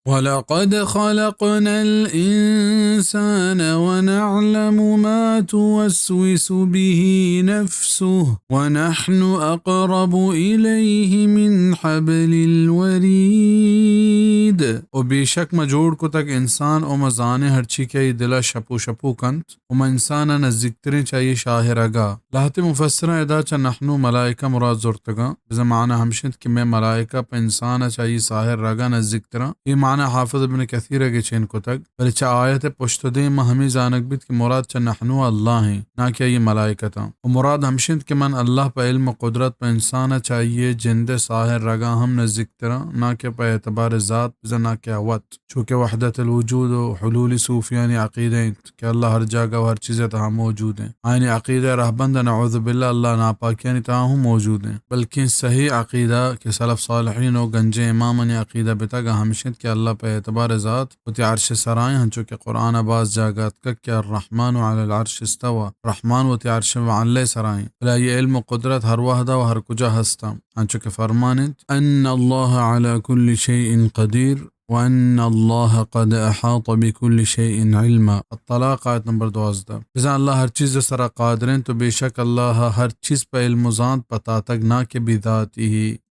ولقد خلقنا الإنسان ونعلم ما توسوس به نفسه ونحن أقرب إليه من حبل الوريد. وبشك ما جوड़ को तक इंसान और मजाने हर ची के दिला शपू शपू कंत وما इंसान नज़िक्तरें चाहिए शाहिरगा लहते मुफस्सरा इदा चा नहनु मलाइका मुराद ज़ुर्तगा ज़माना हमशित कि मैं मलाइका पे इंसान चाहिए साहिर रगा नज़िक्तरा ये माना हाफिज इब्न कसीर के चेन को तक बल्कि आयत पुश्तदे में हमें जानक बित कि मुराद चा नहनु अल्लाह है ना क्या ये मलाइका था और मुराद हमशित कि मन अल्लाह पे इल्म कुदरत पे इंसान चाहिए जिंदे साहिर रगा हम नज़िक्तरा ना के पे एतबार ज़ात जना क्या वत चूँकि वहदतुल वजूद और हुलूल सूफियानी अक़ीदे कि अल्लाह हर जगह हर चीज़ें तहाँ मौजूद हैं आइने अक़ीदा रहबंद नऊज़ु बिल्लाह अल्लाह नापाकियानी तहाँ मौजूद हैं बल्कि सही अक़ीदा के सलफ़ सालिहीन और गंजे इमाम ने अक़ीदा बितागा हमेशत कि अल्लाह पे एतबार ज़ात उति अर्श सराय हंचो के कुरान अबास जागत का क्या रहमान अलल अर्श इस्तवा रहमान उति अर्श वअल्ले सराय भला ये इल्म कुदरत हर वहदा व हर कुजा हस्ता हंचो के फरमानित अन्न अल्लाह अला कुल्लि शैइन क़दीर वअन्न अल्लाह क़द अहात बिकुल्लि शैइन इल्मा। अत्तलाक़ आयत नंबर 12। जैसा अल्लाह हर चीज़ सरा क़ादिर तो बेशक अल्लाह हर चीज़ पे इल्म ज़ात पता तक ना के बिदाती ही